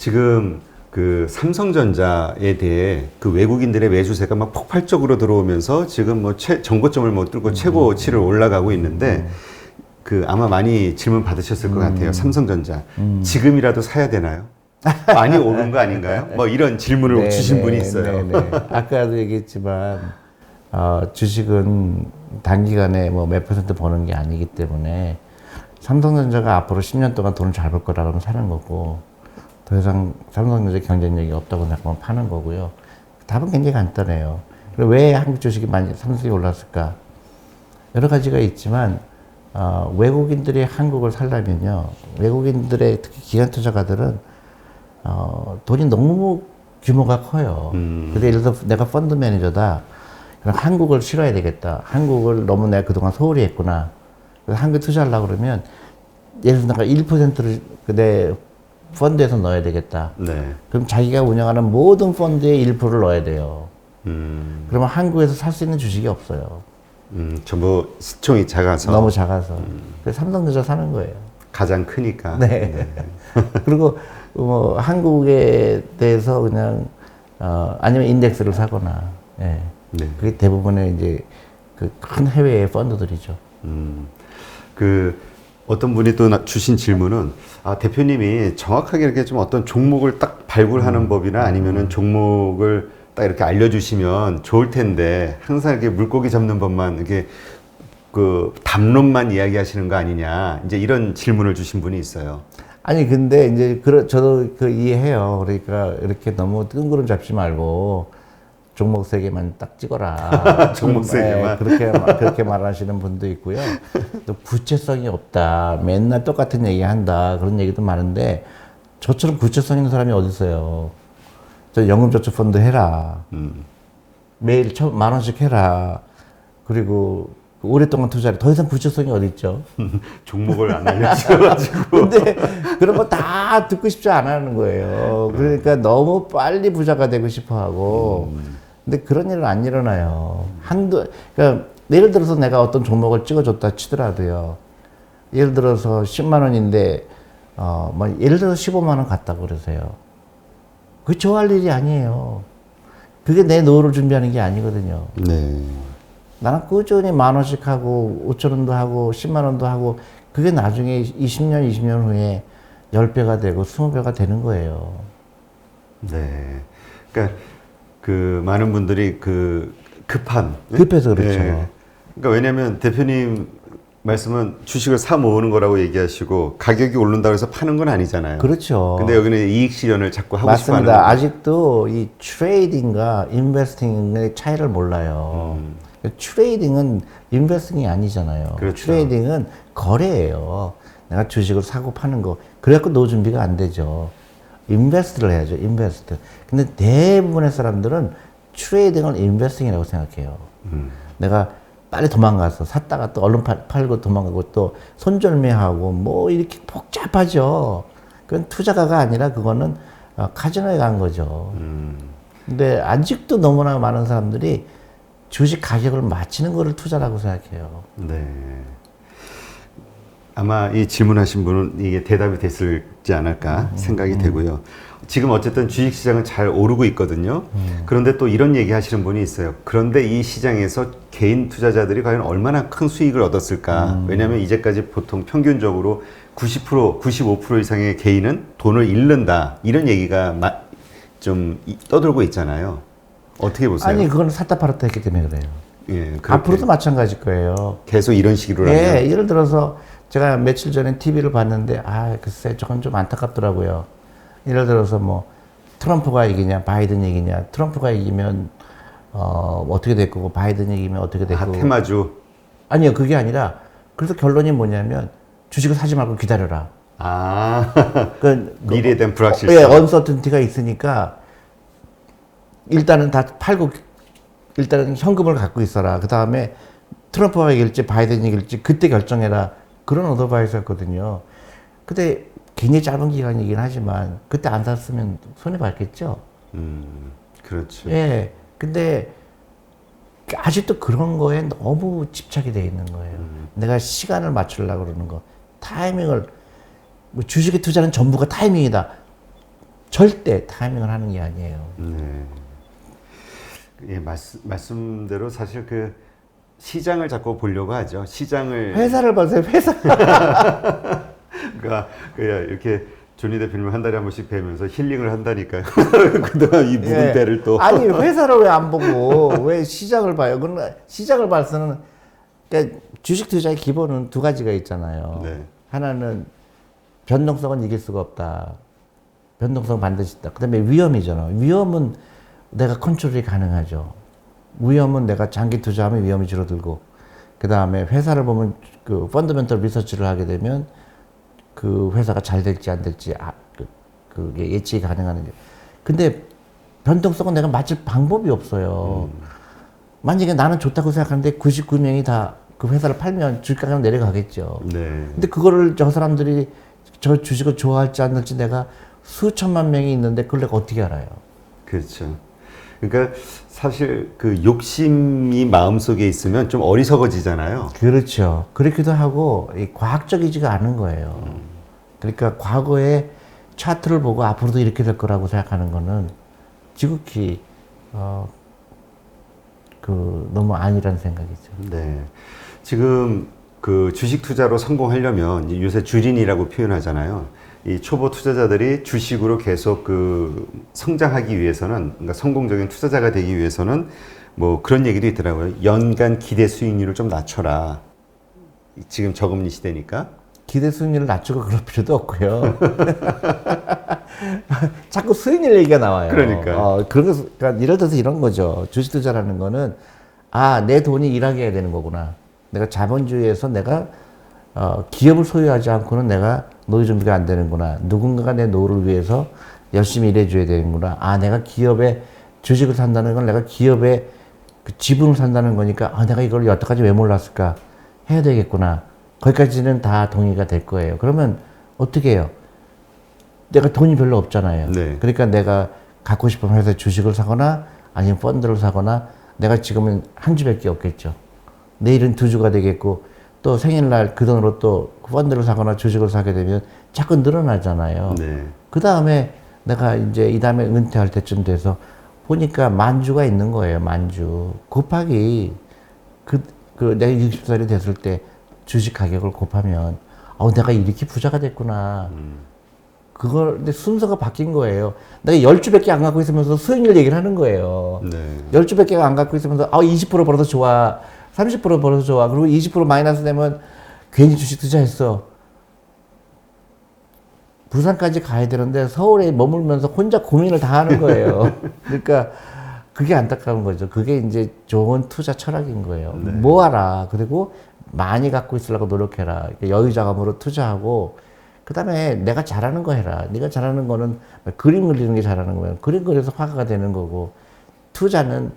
지금 그 삼성전자에 대해 그 외국인들의 매수세가 막 폭발적으로 들어오면서 지금 뭐 전고점을 못 뚫고 최고치를 올라가고 있는데 그 아마 많이 질문 받으셨을 것 같아요. 삼성전자 지금이라도 사야 되나요? 많이 오른 거 아닌가요? 뭐 이런 질문을 네, 주신 네, 분이 있어요. 네, 네. 아까도 얘기했지만 주식은 단기간에 뭐 몇 퍼센트 버는 게 아니기 때문에 삼성전자가 앞으로 10년 동안 돈을 잘 벌 거라면 사는 거고 더 이상 삼성전자 경쟁력이 없다고 생각하면 파는 거고요. 답은 굉장히 간단해요. 그리고 왜 한국 주식이 많이 삼성이 올랐을까? 여러 가지가 있지만 외국인들이 한국을 살려면요. 외국인들의 특히 기관 투자가들은 돈이 너무 규모가 커요. 근데 예를 들어 내가 펀드 매니저다. 그럼 한국을 싫어야 되겠다. 한국을 너무 내가 그동안 소홀히 했구나. 그래서 한국에 투자하려고 그러면 예를 들어 내가 1%를 내 펀드에서 넣어야 되겠다. 네. 그럼 자기가 운영하는 모든 펀드에 1%를 넣어야 돼요. 그러면 한국에서 살 수 있는 주식이 없어요. 전부 시총이 작아서 너무 작아서. 그래서 삼성전자 사는 거예요. 가장 크니까. 네. 그리고 뭐 한국에 대해서 그냥 아니면 인덱스를 사거나. 예. 네. 그게 대부분의 이제 그 큰 해외의 펀드들이죠. 그 어떤 분이 또 주신 질문은 대표님이 정확하게 이렇게 좀 어떤 종목을 딱 발굴하는 법이나 아니면은 종목을 딱 이렇게 알려주시면 좋을 텐데 항상 이렇게 물고기 잡는 법만 이렇게 그 담론만 이야기하시는 거 아니냐 이제 이런 질문을 주신 분이 있어요. 아니 근데 이제 저도 그 이해해요. 그러니까 이렇게 너무 뜬구름 잡지 말고 종목 세 개만 딱 찍어라. 종목 세 개만. 그렇게 말하시는 분도 있고요. 또 구체성이 없다. 맨날 똑같은 얘기 한다. 그런 얘기도 많은데 저처럼 구체성 있는 사람이 어디 있어요. 저 연금저축펀드 해라. 매일 10,000원씩 해라. 그리고 오랫동안 투자를 더 이상 구체성이 어디 있죠? 종목을 안 알려주셔가지고. 근데 그런 거 다 듣고 싶지 않아 하는 거예요. 그러니까 너무 빨리 부자가 되고 싶어 하고. 근데 그런 일은 안 일어나요. 그러니까 예를 들어서 내가 어떤 종목을 찍어줬다 치더라도요. 예를 들어서 10만 원인데, 뭐 예를 들어서 15만 원 갔다고 그러세요. 그게 좋아할 일이 아니에요. 그게 내 노후를 준비하는 게 아니거든요. 네. 나는 꾸준히 10,000원씩 하고 5,000원도 하고 10만 원도 하고 그게 나중에 20년, 20년 후에 10배가 되고 20배가 되는 거예요. 네. 그러니까 그 많은 분들이 그 급해서 그렇죠. 네. 그러니까 왜냐면 대표님 말씀은 주식을 사 모으는 거라고 얘기하시고 가격이 오른다고 해서 파는 건 아니잖아요. 그렇죠. 근데 여기는 이익 실현을 자꾸 하고 싶어 하는 맞습니다. 거죠. 아직도 이 트레이딩과 인베스팅의 차이를 몰라요. 트레이딩은 인베스팅이 아니잖아요. 그렇죠. 트레이딩은 거래예요. 내가 주식을 사고 파는 거. 그래갖고 노후 준비가 안 되죠. 인베스트를 해야죠. 인베스트. 근데 대부분의 사람들은 트레이딩을 인베스팅이라고 생각해요. 내가 빨리 도망가서 샀다가 또 얼른 팔고 도망가고 또 손절매하고 뭐 이렇게 복잡하죠. 그건 투자가가 아니라 그거는 카지노에 간 거죠. 근데 아직도 너무나 많은 사람들이 주식 가격을 맞추는 거를 투자라고 생각해요. 네. 아마 이 질문하신 분은 이게 대답이 됐을지 않을까 생각이 되고요. 지금 어쨌든 주식시장은 잘 오르고 있거든요. 그런데 또 이런 얘기 하시는 분이 있어요. 그런데 이 시장에서 개인 투자자들이 과연 얼마나 큰 수익을 얻었을까? 왜냐하면 이제까지 보통 평균적으로 90%, 95% 이상의 개인은 돈을 잃는다. 이런 얘기가 좀 떠돌고 있잖아요. 어떻게 보세요? 아니, 그건 샀다 팔았다 했기 때문에 그래요. 예, 앞으로도 마찬가지일 거예요. 계속 이런 식으로 예, 하면. 예를 들어서 제가 며칠 전에 TV를 봤는데, 글쎄, 저건 좀 안타깝더라고요. 예를 들어서 뭐, 트럼프가 이기냐, 바이든 이기냐, 트럼프가 이기면, 어떻게 될 거고, 바이든 이기면 어떻게 될 거고. 테마주. 아니요, 그게 아니라, 그래서 결론이 뭐냐면, 주식을 사지 말고 기다려라. 미래에 대한 불확실성. 예, 언서튼티가 있으니까, 일단은 다 팔고, 일단은 현금을 갖고 있어라. 그 다음에 트럼프가 이길지 바이든이 이길지 그때 결정해라. 그런 어드바이스였거든요. 근데 굉장히 짧은 기간이긴 하지만 그때 안 샀으면 손해 봤겠죠. 그렇죠. 예. 근데 아직도 그런 거에 너무 집착이 돼 있는 거예요. 내가 시간을 맞추려고 그러는 거. 타이밍을, 뭐 주식에 투자는 전부가 타이밍이다. 절대 타이밍을 하는 게 아니에요. 네. 예, 말씀대로 사실 그 시장을 자꾸 보려고 하죠. 시장을 회사를 보세요, 회사. 그러니까 이렇게 조니 대표님을 한 달에 한 번씩 뵈면서 힐링을 한다니까요. 그동안 이 묵은 때를 또 아니 회사를 왜 안 보고 왜 시장을 봐요? 그러나 시장을 봐서는 그러니까 주식 투자의 기본은 두 가지가 있잖아요. 네. 하나는 변동성은 이길 수가 없다. 변동성 반드시 있다. 그다음에 위험이잖아. 위험은 내가 컨트롤이 가능하죠. 위험은 내가 장기 투자하면 위험이 줄어들고, 그다음에 회사를 보면 그 펀더멘털 리서치를 하게 되면 그 회사가 잘 될지 안 될지 그게 예측이 가능한. 근데 변동성은 내가 맞출 방법이 없어요. 만약에 나는 좋다고 생각하는데 99명이 다 그 회사를 팔면 주가가 내려가겠죠. 네. 근데 그거를 저 사람들이 저 주식을 좋아할지 안 할지 내가 수천만 명이 있는데 그걸 내가 어떻게 알아요? 그렇죠. 그러니까 사실 그 욕심이 마음속에 있으면 좀 어리석어지잖아요. 그렇죠. 그렇기도 하고 과학적이지가 않은 거예요. 그러니까 과거의 차트를 보고 앞으로도 이렇게 될 거라고 생각하는 거는 지극히 너무 아니라는 생각이죠. 네. 지금 그 주식 투자로 성공하려면 이제 요새 주린이라고 표현하잖아요. 이 초보 투자자들이 주식으로 계속 그 성장하기 위해서는, 그러니까 성공적인 투자자가 되기 위해서는 뭐 그런 얘기도 있더라고요. 연간 기대 수익률을 좀 낮춰라. 지금 저금리 시대니까. 기대 수익률을 낮추고 그럴 필요도 없고요. 자꾸 수익률 얘기가 나와요. 그러니까. 그러니까 예를 들어서 이런 거죠. 주식 투자라는 거는 내 돈이 일하게 해야 되는 거구나. 내가 자본주의에서 내가 기업을 소유하지 않고는 내가 노후 준비가 안 되는구나. 누군가가 내 노후를 위해서 열심히 일해줘야 되는구나. 내가 기업에 주식을 산다는 건 내가 기업에 그 지분을 산다는 거니까 내가 이걸 여태까지 왜 몰랐을까 해야 되겠구나. 거기까지는 다 동의가 될 거예요. 그러면 어떻게 해요? 내가 돈이 별로 없잖아요. 네. 그러니까 내가 갖고 싶은 회사에 주식을 사거나 아니면 펀드를 사거나, 내가 지금은 한 주밖에 없겠죠. 내일은 두 주가 되겠고, 또 생일날 그 돈으로 또 펀드를 사거나 주식을 사게 되면 자꾸 늘어나잖아요. 네. 그 다음에 내가 이제 이 다음에 은퇴할 때쯤 돼서 보니까 만주가 있는 거예요. 만주 곱하기 내가 60살이 됐을 때 주식 가격을 곱하면 내가 이렇게 부자가 됐구나. 그걸 근데 순서가 바뀐 거예요. 내가 10주밖에 안 갖고 있으면서 수익률 얘기를 하는 거예요. 네. 10주밖에 안 갖고 있으면서 20% 벌어서 좋아. 30% 벌어서 좋아. 그리고 20% 마이너스 되면 괜히 주식 투자했어. 부산까지 가야 되는데 서울에 머물면서 혼자 고민을 다 하는 거예요. 그러니까 그게 안타까운 거죠. 그게 이제 좋은 투자 철학인 거예요. 네. 모아라. 그리고 많이 갖고 있으려고 노력해라. 여유자금으로 투자하고, 그 다음에 내가 잘하는 거 해라. 네가 잘하는 거는 그림 그리는 게 잘하는 거예요. 그림 그려서 화가가 되는 거고, 투자는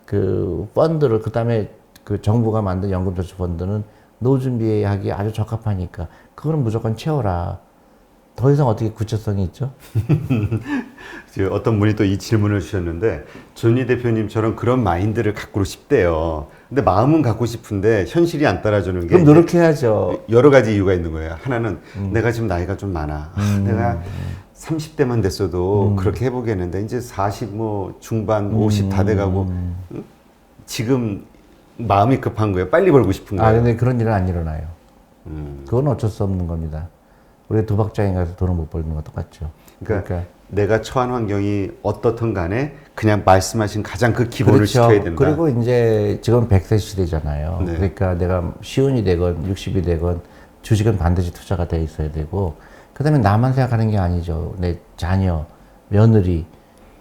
그 펀드를, 그 다음에 그 정부가 만든 연금저축펀드는 노후 준비하기 아주 적합하니까 그거는 무조건 채워라. 더 이상 어떻게 구체성이 있죠? 어떤 분이 또 이 질문을 주셨는데, 조니 대표님처럼 그런 마인드를 갖고 싶대요. 근데 마음은 갖고 싶은데 현실이 안 따라주는 게 그럼 노력해야죠. 여러 가지 이유가 있는 거예요. 하나는 내가 지금 나이가 좀 많아. 내가 30대만 됐어도 그렇게 해보겠는데 이제 40 뭐 중반 50 다 돼가고 지금 마음이 급한 거예요. 빨리 벌고 싶은 거예요. 근데 그런 일은 안 일어나요. 그건 어쩔 수 없는 겁니다. 우리 도박장에 가서 돈을 못 벌는 거 똑같죠. 그러니까 내가 처한 환경이 어떻든 간에 그냥 말씀하신 가장 그 기본을 그렇죠. 지켜야 된다. 그리고 이제 지금 100세 시대잖아요. 네. 그러니까 내가 시운이 되건 60이 되건 주식은 반드시 투자가 돼 있어야 되고, 그 다음에 나만 생각하는 게 아니죠. 내 자녀, 며느리,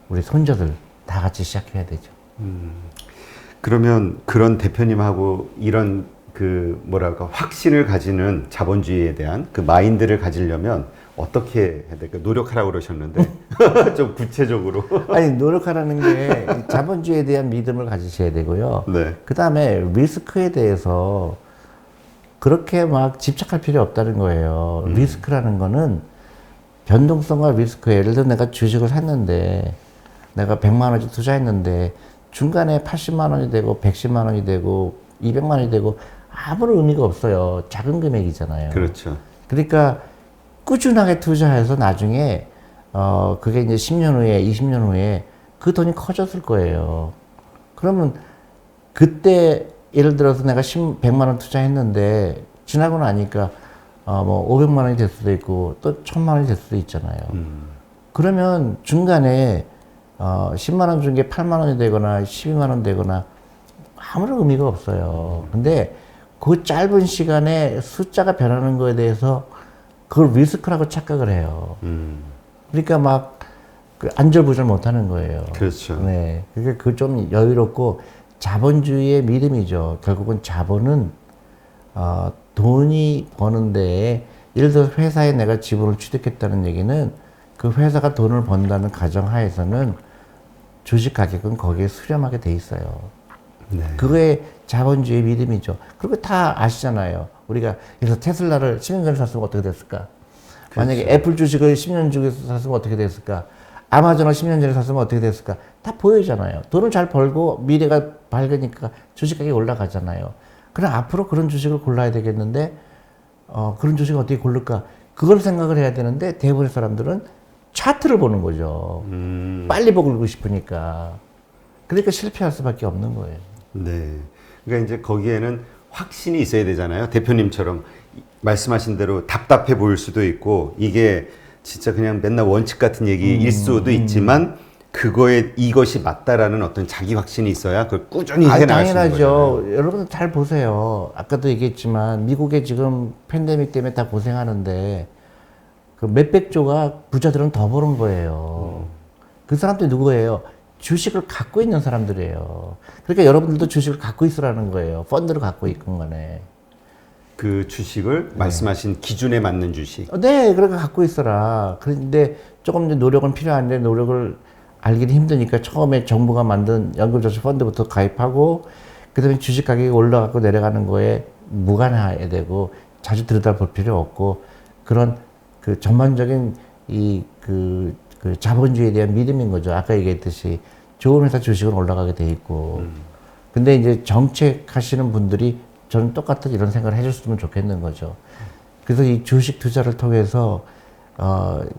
우리 손자들 다 같이 시작해야 되죠. 그러면 그런 대표님하고 이런 그 뭐랄까 확신을 가지는 자본주의에 대한 그 마인드를 가지려면 어떻게 해야 될까? 노력하라고 그러셨는데 좀 구체적으로. 아니, 노력하라는 게 자본주의에 대한 믿음을 가지셔야 되고요. 네. 그 다음에 리스크에 대해서 그렇게 막 집착할 필요 없다는 거예요. 리스크라는 거는 변동성과 리스크. 예를 들어 내가 주식을 샀는데 내가 100만 원씩 투자했는데 중간에 80만 원이 되고 110만 원이 되고 200만 원이 되고 아무런 의미가 없어요. 작은 금액이잖아요. 그렇죠. 그러니까 꾸준하게 투자해서 나중에 그게 이제 10년 후에, 20년 후에 그 돈이 커졌을 거예요. 그러면 그때 예를 들어서 내가 100만 원 투자했는데 지나고 나니까 뭐 500만 원이 될 수도 있고 또 1000만 원이 될 수도 있잖아요. 그러면 중간에 10만 원 준 게 8만 원이 되거나 12만 원 되거나 아무런 의미가 없어요. 근데 그 짧은 시간에 숫자가 변하는 거에 대해서 그걸 리스크라고 착각을 해요. 그러니까 막 안절부절 못 하는 거예요. 그렇죠. 네. 그게 그 좀 여유롭고 자본주의의 믿음이죠. 결국은 자본은 돈이 버는데 예를 들어 회사에 내가 지분을 취득했다는 얘기는 그 회사가 돈을 번다는 가정하에서는 주식 가격은 거기에 수렴하게 돼 있어요. 네. 그거의 자본주의 믿음이죠. 그리고 다 아시잖아요. 우리가 그래서 테슬라를 10년 전에 샀으면 어떻게 됐을까? 그렇죠. 만약에 애플 주식을 10년 전에 샀으면 어떻게 됐을까? 아마존을 10년 전에 샀으면 어떻게 됐을까? 다 보이잖아요. 돈을 잘 벌고 미래가 밝으니까 주식 가격이 올라가잖아요. 그럼 앞으로 그런 주식을 골라야 되겠는데 그런 주식을 어떻게 고를까? 그걸 생각을 해야 되는데 대부분의 사람들은 차트를 보는 거죠. 빨리 보고 싶으니까. 그러니까 실패할 수밖에 없는 거예요. 네. 그러니까 이제 거기에는 확신이 있어야 되잖아요. 대표님처럼 말씀하신 대로 답답해 보일 수도 있고 이게 진짜 그냥 맨날 원칙 같은 얘기일 수도 있지만 그거에 이것이 맞다라는 어떤 자기 확신이 있어야 그걸 꾸준히 해나갈 수 있는 당연하죠. 거잖아요. 여러분 잘 보세요. 아까도 얘기했지만 미국에 지금 팬데믹 때문에 다 고생하는데 그 몇백 조가 부자들은 더 버는 거예요. 그 사람들이 누구예요? 주식을 갖고 있는 사람들이에요. 그러니까 여러분들도 주식을 갖고 있으라는 거예요. 펀드를 갖고 있건 간에. 그 주식을 말씀하신 기준에 맞는 주식. 네, 그러니까 갖고 있어라. 그런데 조금 이제 노력은 필요한데 노력을 알기는 힘드니까 처음에 정부가 만든 연금저축 펀드부터 가입하고 그다음에 주식 가격이 올라가고 내려가는 거에 무관해야 되고 자주 들여다볼 필요 없고 그런 그 전반적인 그 자본주의에 대한 믿음인 거죠. 아까 얘기했듯이 좋은 회사 주식은 올라가게 돼 있고. 근데 이제 정책 하시는 분들이 저는 똑같은 이런 생각을 해줬으면 좋겠는 거죠. 그래서 이 주식 투자를 통해서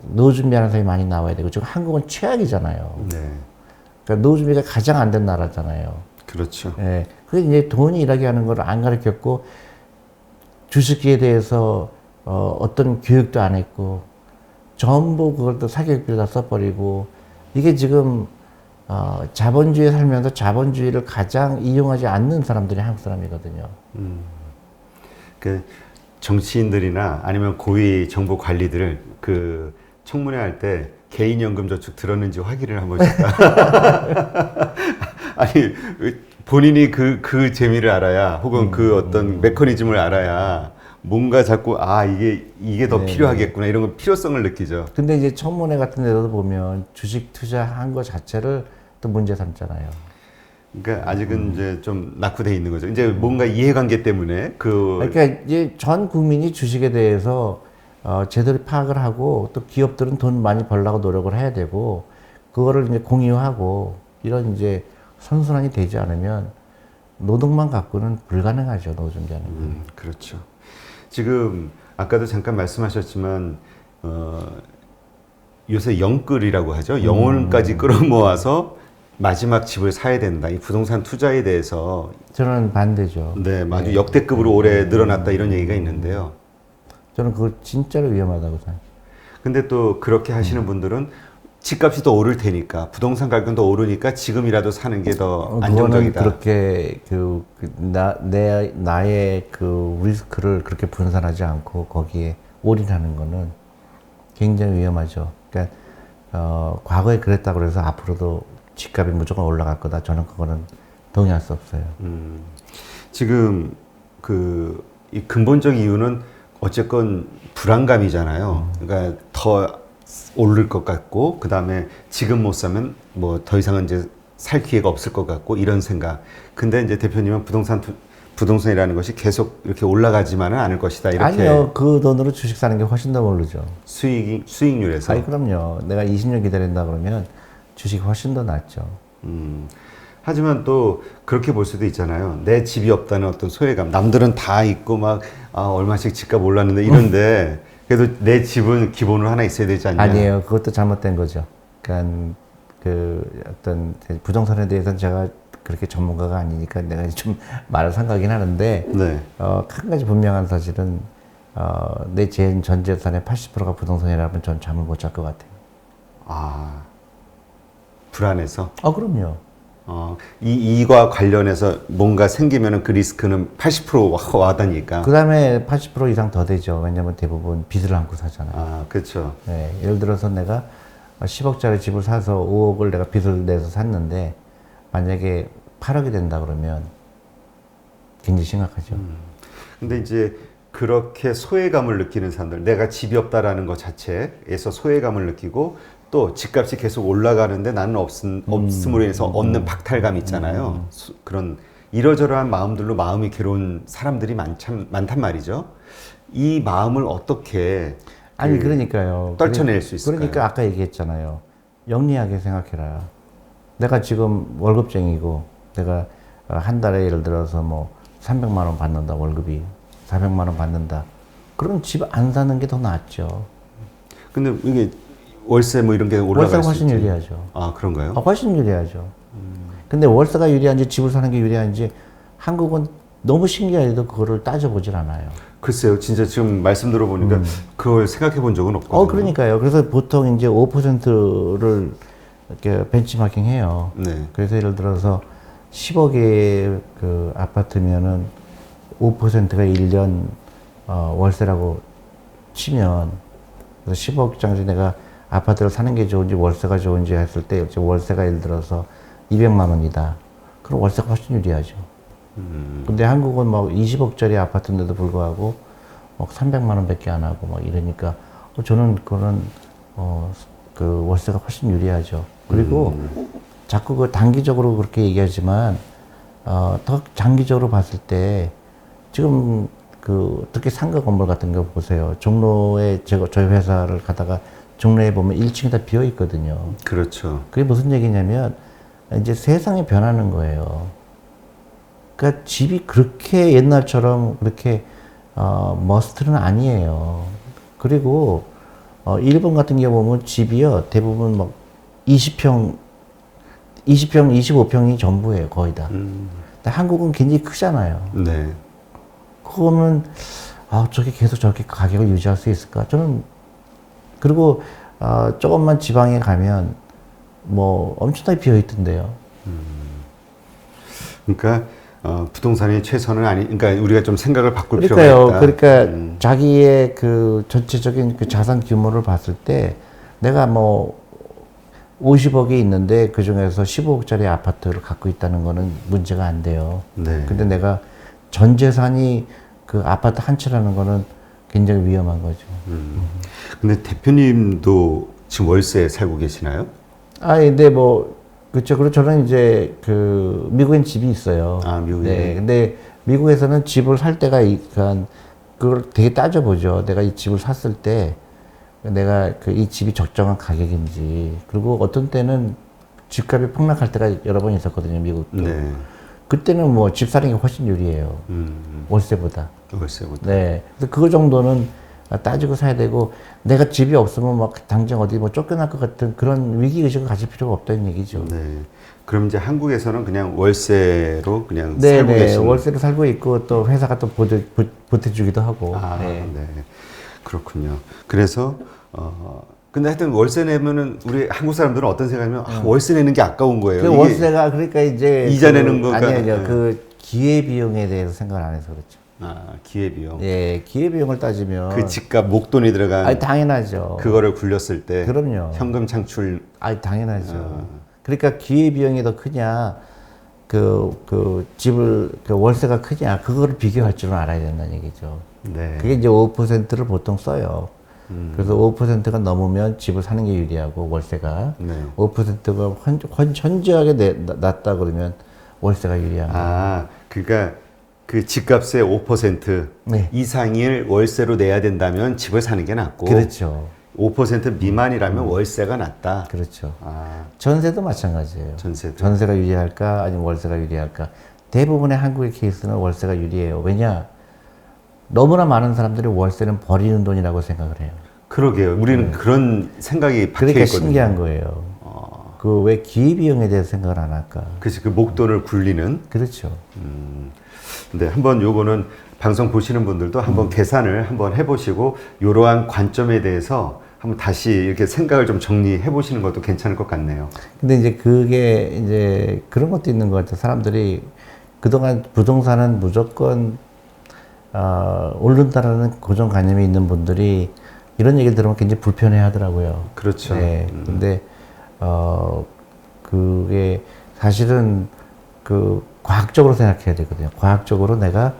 노후 준비하는 사람이 많이 나와야 되고 지금 한국은 최악이잖아요. 네. 그러니까 노후 준비가 가장 안 된 나라잖아요. 그렇죠. 예. 그게 이제 돈이 일하게 하는 걸 안 가르쳤고 주식에 대해서 어떤 교육도 안 했고 전부 그걸 또 사교육비를 다 써버리고 이게 지금 자본주의에 살면서 자본주의를 가장 이용하지 않는 사람들이 한국 사람이거든요. 그 정치인들이나 아니면 고위 정부 관리들을 그 청문회 할 때 개인연금저축 들었는지 확인을 한 번씩. 아니 본인이 그 재미를 알아야 혹은 그 어떤 메커니즘을 알아야 뭔가 자꾸 이게 더 필요하겠구나 이런 거 필요성을 느끼죠. 근데 이제 청문회 같은 데도 보면 주식 투자한 것 자체를 또 문제 삼잖아요. 그러니까 아직은 이제 좀 낙후돼 있는 거죠. 이제 뭔가 이해관계 때문에 그러니까 이제 전 국민이 주식에 대해서 제대로 파악을 하고 또 기업들은 돈 많이 벌려고 노력을 해야 되고 그거를 이제 공유하고 이런 이제 선순환이 되지 않으면 노동만 갖고는 불가능하죠. 노후 준비하는 건. 그렇죠. 지금 아까도 잠깐 말씀하셨지만 요새 영끌이라고 하죠. 영혼까지 끌어모아서 마지막 집을 사야 된다. 이 부동산 투자에 대해서 저는 반대죠. 네, 아주 역대급으로 올해 늘어났다 이런 얘기가 있는데요. 저는 그거 진짜로 위험하다고 생각해요. 근데 또 그렇게 하시는 분들은 집값이 더 오를 테니까 부동산 가격은 더 오르니까 지금이라도 사는 게 더 안정적이다. 그렇게 나의 그 리스크를 그렇게 분산하지 않고 거기에 올인하는 거는 굉장히 위험하죠. 그러니까 과거에 그랬다고 해서 앞으로도 집값이 무조건 올라갈 거다. 저는 그거는 동의할 수 없어요. 지금 이 근본적 이유는 어쨌건 불안감이잖아요. 그러니까 더 오를 것 같고 그 다음에 지금 못 사면 뭐 더 이상은 이제 살 기회가 없을 것 같고 이런 생각. 근데 이제 대표님은 부동산이라는 것이 계속 이렇게 올라가지만은 않을 것이다. 이렇게 아니요, 그 돈으로 주식 사는 게 훨씬 더 오르죠. 수익률에서. 아니 그럼요. 내가 20년 기다린다 그러면 주식이 훨씬 더 낫죠. 하지만 또 그렇게 볼 수도 있잖아요. 내 집이 없다는 어떤 소외감. 남들은 다 있고 막 얼마씩 집값 올랐는데 이런데 그래도 내 집은 기본으로 하나 있어야 되지 않냐? 아니에요. 그것도 잘못된 거죠. 그러니까 그 어떤 부동산에 대해서는 제가 그렇게 전문가가 아니니까 내가 좀 말을 삼가긴 하는데 네. 한 가지 분명한 사실은 내 전 재산의 80%가 부동산이라면 전 잠을 못 잘 것 같아요. 아, 불안해서? 그럼요. 이과 관련해서 뭔가 생기면은 그 리스크는 80% 와다니까. 그 다음에 80% 이상 더 되죠. 왜냐면 대부분 빚을 안고 사잖아요. 아, 그렇죠. 네, 예를 들어서 내가 10억짜리 집을 사서 5억을 내가 빚을 내서 샀는데 만약에 8억이 된다 그러면 굉장히 심각하죠. 근데 이제 그렇게 소외감을 느끼는 사람들, 내가 집이 없다라는 것 자체에서 소외감을 느끼고 또 집값이 계속 올라가는데 나는 없음으로 인해서 얻는 박탈감 있잖아요. 그런 이러저러한 마음들로 마음이 괴로운 사람들이 많단 말이죠. 이 마음을 어떻게 아니 그러니까요. 떨쳐낼 수 있을까요? 그러니까 아까 얘기했잖아요. 영리하게 생각해라. 내가 지금 월급쟁이고 내가 한 달에 예를 들어서 뭐 300만 원 받는다 월급이 400만 원 받는다. 그럼 집 안 사는 게 더 낫죠. 근데 이게 월세 뭐 이런 게 올라갈 월세가 수 훨씬 있지. 유리하죠. 아, 그런가요? 훨씬 유리하죠. 근데 월세가 유리한지 집을 사는 게 유리한지 한국은 너무 신기하게도 그거를 따져보질 않아요. 글쎄요, 진짜 지금 말씀 들어보니까 그걸 생각해 본 적은 없거든요. 그러니까요. 그래서 보통 이제 5%를 이렇게 벤치마킹 해요. 네. 그래서 예를 들어서 10억의 그 아파트면은 5%가 1년 월세라고 치면 그래서 10억 장지 내가 아파트를 사는 게 좋은지 월세가 좋은지 했을 때 월세가 예를 들어서 200만 원이다. 그럼 월세가 훨씬 유리하죠. 근데 한국은 막 20억짜리 아파트인데도 불구하고 막 300만 원밖에 안 하고 막 이러니까 저는 그런 그 월세가 훨씬 유리하죠. 그리고 자꾸 그 단기적으로 그렇게 얘기하지만 더 장기적으로 봤을 때 지금 그 특히 상가 건물 같은 거 보세요. 종로에 저희 회사를 가다가 종로에 보면 1층이 다 비어 있거든요. 그렇죠. 그게 무슨 얘기냐면 이제 세상이 변하는 거예요. 그러니까 집이 그렇게 옛날처럼 그렇게 머스트는 아니에요. 그리고 일본 같은 경우 보면 집이요 대부분 막 20평, 25평이 전부예요 거의 다. 근데 한국은 굉장히 크잖아요. 네. 그거는 저게 계속 저렇게 가격을 유지할 수 있을까? 저는 그리고 조금만 지방에 가면 뭐 엄청나게 비어 있던데요. 그러니까 부동산이 최선은 아니. 그러니까 우리가 좀 생각을 바꿀 그러니까요. 필요가 있다. 그러니까 자기의 그 전체적인 그 자산 규모를 봤을 때 내가 뭐 50억이 있는데 그 중에서 15억짜리 아파트를 갖고 있다는 거는 문제가 안 돼요. 네. 근데 내가 전 재산이 그 아파트 한 채라는 거는 굉장히 위험한 거죠. 근데 대표님도 지금 월세에 살고 계시나요? 근데 뭐 그렇죠. 그리고 저는 이제 그 미국엔 집이 있어요. 미국에. 네. 근데 미국에서는 집을 살 때가 그걸 되게 따져보죠. 내가 이 집을 샀을 때 내가 이 집이 적정한 가격인지. 그리고 어떤 때는 집값이 폭락할 때가 여러 번 있었거든요. 미국도. 네. 그때는 뭐 집 사는 게 훨씬 유리해요. 월세보다. 월세보다. 네. 그래서 그거 정도는 따지고 사야 되고 내가 집이 없으면 막 당장 어디 뭐 쫓겨날 것 같은 그런 위기 의식을 가질 필요가 없다는 얘기죠. 네. 그럼 이제 한국에서는 그냥 월세로 그냥 네, 살고 네. 계시는. 월세로 살고 있고 또 회사가 또 보태주기도 하고. 네. 그렇군요. 그래서 근데 하여튼 월세 내면은 우리 한국 사람들은 어떤 생각이냐면 월세 내는 게 아까운 거예요. 그 이게 월세가 그러니까 이제 이자 내는 거가 아니요, 네. 그 기회 비용에 대해서 생각을 안 해서 그렇죠. 기회비용. 예, 기회 비용을 따지면 그 집값 목돈이 들어간 당연하죠. 그거를 굴렸을 때 그럼요. 현금 창출. 당연하죠. 그러니까 기회 비용이 더 크냐, 집을 월세가 크냐, 그거를 비교할 줄은 알아야 된다는 얘기죠. 네. 그게 이제 5%를 보통 써요. 그래서 5%가 넘으면 집을 사는 게 유리하고 월세가 네. 5%가 현저하게 낮다 그러면 월세가 유리한 거예요. 그러니까 그 집값의 5% 네. 이상을 월세로 내야 된다면 집을 사는 게 낫고 그렇죠. 5% 미만이라면 월세가 낫다. 그렇죠. 아, 전세도 마찬가지예요. 전세도. 전세가 유리할까 아니면 월세가 유리할까? 대부분의 한국의 케이스는 월세가 유리해요. 왜냐? 너무나 많은 사람들이 월세는 버리는 돈이라고 생각을 해요. 그러게요. 우리는 그런 생각이 박혀 그러니까 있거든요. 신기한 거예요. 그 왜 기회비용에 대해서 생각을 안 할까? 그치, 그 목돈을 굴리는. 그렇죠. 근데 한번 요거는 방송 보시는 분들도 한번 계산을 한번 해보시고 이러한 관점에 대해서 한번 다시 이렇게 생각을 좀 정리해 보시는 것도 괜찮을 것 같네요. 근데 이제 그게 이제 그런 것도 있는 것 같아요. 사람들이 그동안 부동산은 무조건 오른다라는 고정관념이 있는 분들이 이런 얘기 들으면 굉장히 불편해 하더라고요. 그렇죠. 네. 근데 그게 사실은 그 과학적으로 생각해야 되거든요. 과학적으로 내가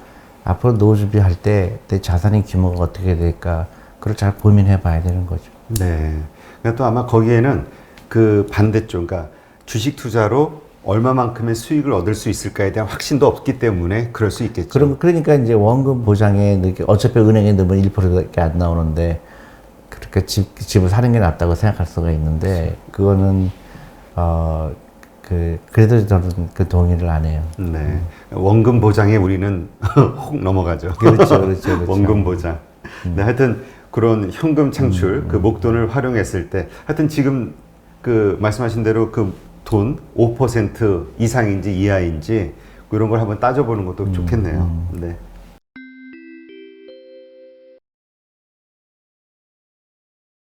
앞으로 노후 준비할 때 내 자산의 규모가 어떻게 될까 그걸 잘 고민해 봐야 되는 거죠. 네. 그러니까 또 아마 거기에는 그 반대쪽, 그러니까 주식 투자로 얼마만큼의 수익을 얻을 수 있을까에 대한 확신도 없기 때문에 그럴 수 있겠죠. 그러니까 이제 원금 보장에 어차피 은행에 넣으면 1%밖에 안 나오는데 그렇게 집을 사는 게 낫다고 생각할 수가 있는데 그거는 그래도 저는 그 동의를 안 해요. 네. 원금 보장에 우리는 혹 넘어가죠. 그렇죠. 원금 보장. 네, 하여튼 그런 현금 창출, 그 목돈을 활용했을 때, 하여튼 지금 그 말씀하신 대로 그 돈 5% 이상인지 이하인지 이런 걸 한번 따져보는 것도 좋겠네요. 네.